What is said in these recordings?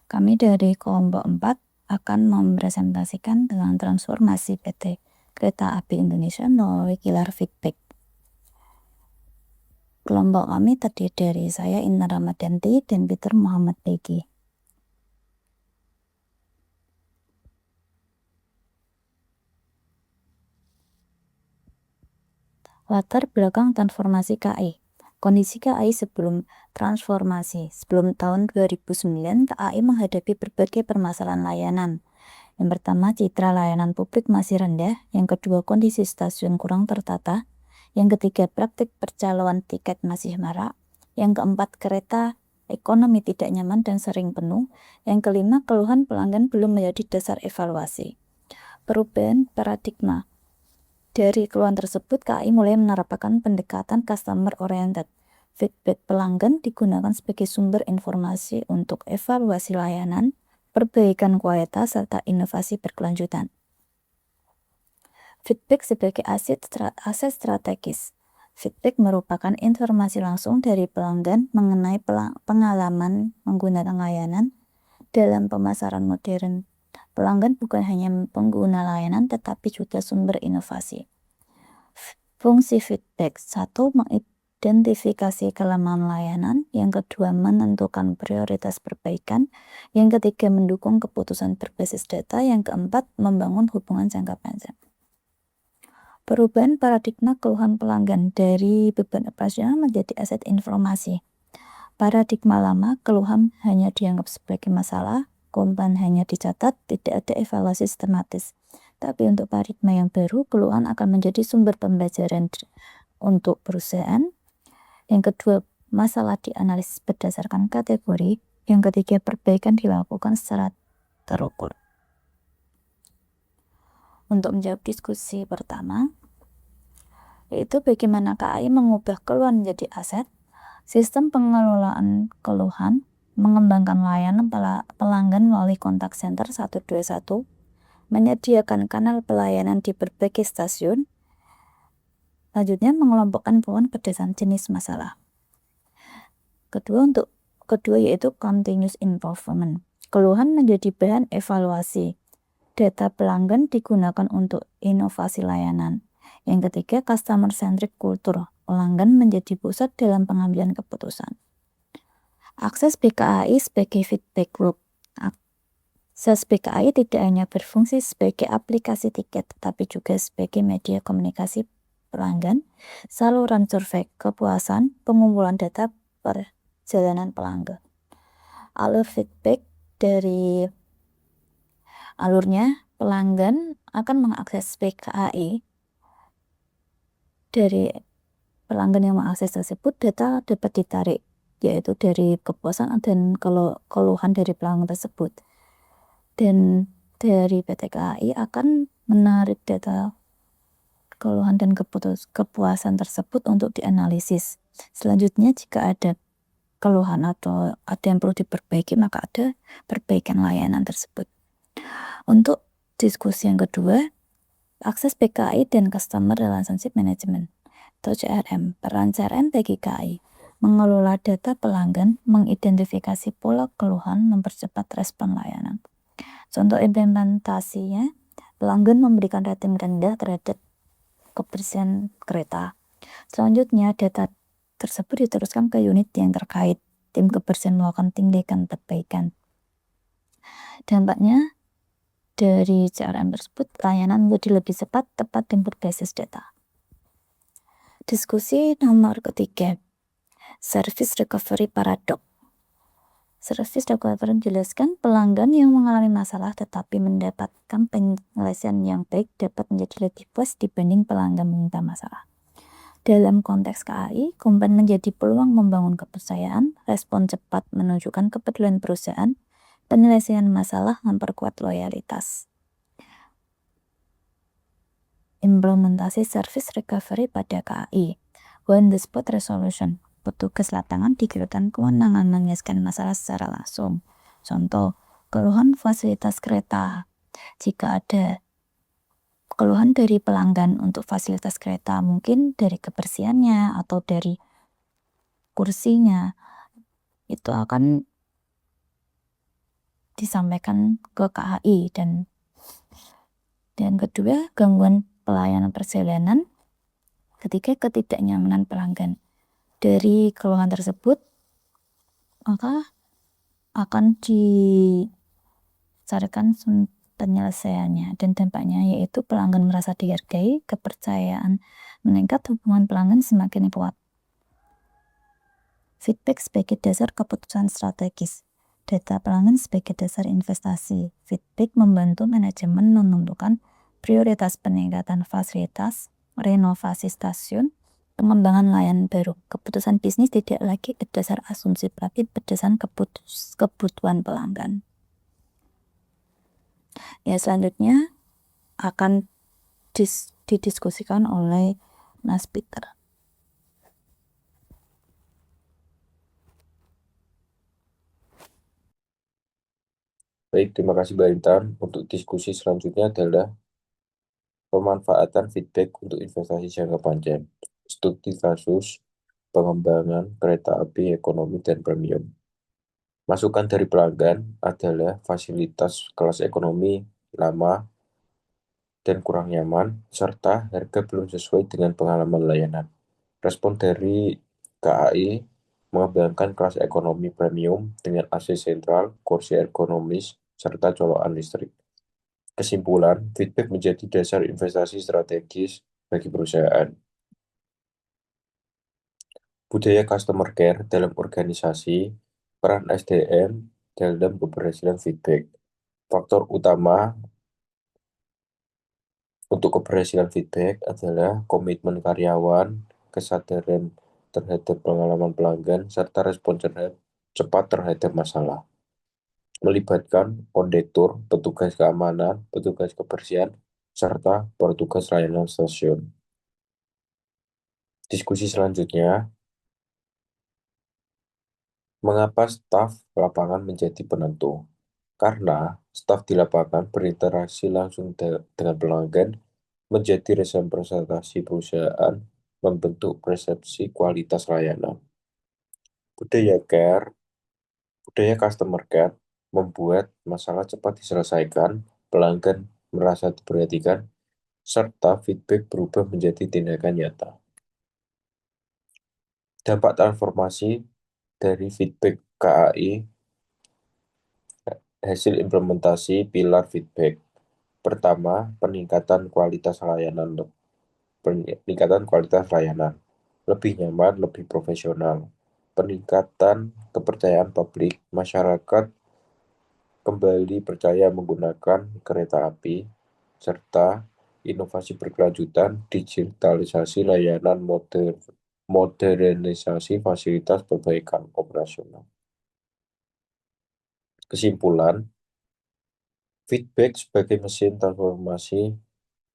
Kami dari kelompok 4 akan mempresentasikan tentang transformasi PT Kereta Api Indonesia melalui Kilar Feedback. Kelompok kami terdiri dari saya, Inna Ramadanti, dan Peter Muhammad Begi. Latar belakang transformasi KAI. Kondisi KAI sebelum transformasi. Sebelum tahun 2009, KAI menghadapi berbagai permasalahan layanan. Yang pertama, citra layanan publik masih rendah. Yang kedua, kondisi stasiun kurang tertata. Yang ketiga, praktik percaloan tiket masih marak. Yang keempat, kereta ekonomi tidak nyaman dan sering penuh. Yang kelima, keluhan pelanggan belum menjadi dasar evaluasi. Perubahan paradigma. Dari keluhan tersebut, KAI mulai menerapkan pendekatan customer oriented. Feedback pelanggan digunakan sebagai sumber informasi untuk evaluasi layanan, perbaikan kualitas, serta inovasi berkelanjutan. Feedback sebagai aset strategis. Feedback merupakan informasi langsung dari pelanggan mengenai pengalaman menggunakan layanan dalam pemasaran modern. Pelanggan bukan hanya pengguna layanan, tetapi juga sumber inovasi. Fungsi feedback: 1. Mengidentifikasi kelemahan layanan. Yang kedua, menentukan prioritas perbaikan. Yang ketiga, mendukung keputusan berbasis data. Yang keempat, membangun hubungan jangka panjang. Perubahan paradigma keluhan pelanggan dari beban operasional menjadi aset informasi. Paradigma lama, keluhan hanya dianggap sebagai masalah, komplain hanya dicatat, tidak ada evaluasi sistematis. Tapi untuk paradigma yang baru, keluhan akan menjadi sumber pembelajaran untuk perusahaan. Yang kedua, masalah dianalisis berdasarkan kategori. Yang ketiga, perbaikan dilakukan secara terukur. Untuk menjawab diskusi pertama, yaitu bagaimana KAI mengubah keluhan menjadi aset. Sistem pengelolaan keluhan, mengembangkan layanan pelanggan melalui kontak center 121, menyediakan kanal pelayanan di berbagai stasiun. Selanjutnya, mengelompokkan keluhan berdasarkan jenis masalah. Kedua yaitu continuous improvement. Keluhan menjadi bahan evaluasi. Data pelanggan digunakan untuk inovasi layanan. Yang ketiga, customer centric culture. Pelanggan menjadi pusat dalam pengambilan keputusan. Akses BKAI sebagai feedback loop. Akses BKAI tidak hanya berfungsi sebagai aplikasi tiket, tetapi juga sebagai media komunikasi pelanggan, saluran survei kepuasan, pengumpulan data perjalanan pelanggan. Alur feedback dari alurnya, pelanggan akan mengakses BKAI. Dari pelanggan yang mengakses tersebut, data dapat ditarik, yaitu dari kepuasan dan keluhan dari pelanggan tersebut. Dan dari PT KAI akan menarik data keluhan dan kepuasan tersebut untuk dianalisis. Selanjutnya, jika ada keluhan atau ada yang perlu diperbaiki, maka ada perbaikan layanan tersebut. Untuk diskusi yang kedua, akses BKAI dan Customer Relationship Management atau CRM. Peran CRM bagi KAI: mengelola data pelanggan, mengidentifikasi pola keluhan, mempercepat respon layanan. Contoh implementasinya, pelanggan memberikan rating rendah terhadap kebersihan kereta. Selanjutnya, data tersebut diteruskan ke unit yang terkait. Tim kebersihan melakukan tindakan perbaikan. Dampaknya dari CRM tersebut, layanan menjadi lebih cepat, tepat, dan berbasis data. Diskusi nomor ketiga, Service Recovery Paradox. Service recovery menjelaskan pelanggan yang mengalami masalah tetapi mendapatkan penyelesaian yang baik dapat menjadi lebih puas dibanding pelanggan meminta masalah. Dalam konteks KAI, komplain menjadi peluang membangun kepercayaan, respon cepat menunjukkan kepedulian perusahaan, penyelesaian masalah memperkuat loyalitas. Implementasi service recovery pada KAI. On the spot resolution. Petugas lapangan diberikan kewenangan menyelesaikan masalah secara langsung. Contoh, keluhan fasilitas kereta. Jika ada keluhan dari pelanggan untuk fasilitas kereta, mungkin dari kebersihannya atau dari kursinya, itu akan disampaikan ke KAI. Dan kedua, gangguan pelayanan persalinan. Ketiga, ketidaknyamanan pelanggan. Dari keluhan tersebut, maka akan dicarikan penyelesaiannya, dan dampaknya yaitu pelanggan merasa dihargai, kepercayaan meningkat, hubungan pelanggan semakin kuat. Feedback sebagai dasar keputusan strategis. Data pelanggan sebagai dasar investasi. Feedback membantu manajemen menentukan prioritas peningkatan fasilitas, renovasi stasiun, pengembangan layanan baru. Keputusan bisnis tidak lagi berdasar asumsi, tapi berdasar kebutuhan pelanggan. Ya, selanjutnya akan didiskusikan oleh Mas Peter. Baik, terima kasih Mbak Intan. Untuk diskusi selanjutnya adalah pemanfaatan feedback untuk investasi jangka panjang, studi kasus, pengembangan kereta api ekonomi dan premium. Masukan dari pelanggan adalah fasilitas kelas ekonomi lama dan kurang nyaman, serta harga belum sesuai dengan pengalaman layanan. Respon dari KAI mengembangkan kelas ekonomi premium dengan AC sentral, kursi ergonomis, serta colokan listrik. Kesimpulan, feedback menjadi dasar investasi strategis bagi perusahaan. Budaya customer care dalam organisasi, peran SDM dalam keberhasilan feedback. Faktor utama untuk keberhasilan feedback adalah komitmen karyawan, kesadaran terhadap pengalaman pelanggan, serta respon cepat terhadap masalah. Melibatkan kondektur, petugas keamanan, petugas kebersihan, serta petugas layanan stasiun. Diskusi selanjutnya, mengapa staf lapangan menjadi penentu? Karena staf di lapangan berinteraksi langsung dengan pelanggan, menjadi representasi perusahaan, membentuk persepsi kualitas layanan. Budaya customer care membuat masalah cepat diselesaikan, pelanggan merasa diperhatikan, serta feedback berubah menjadi tindakan nyata. Dampak transformasi dari feedback KAI, hasil implementasi pilar feedback. Pertama, peningkatan kualitas layanan. Lebih nyaman, lebih profesional. Peningkatan kepercayaan publik, masyarakat kembali percaya menggunakan kereta api, serta inovasi berkelanjutan, digitalisasi layanan, modernisasi fasilitas perbaikan operasional. Kesimpulan, feedback sebagai mesin transformasi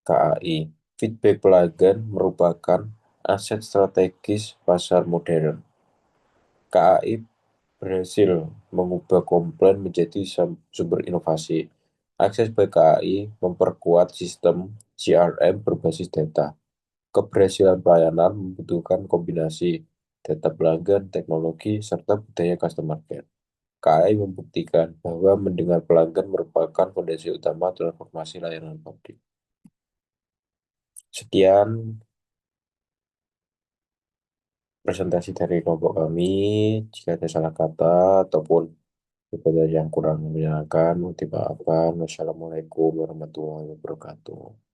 KAI. Feedback pelanggan merupakan aset strategis pasar modern. KAI berhasil mengubah komplain menjadi sumber inovasi. Akses by KAI memperkuat sistem CRM berbasis data. Keberhasilan pelayanan membutuhkan kombinasi data pelanggan, teknologi, serta budaya customer care. KAI membuktikan bahwa mendengar pelanggan merupakan fondasi utama transformasi layanan publik. Sekian presentasi dari kelompok kami. Jika ada salah kata ataupun yang kurang menyenangkan, mohon dimaafkan. Wassalamualaikum warahmatullahi wabarakatuh.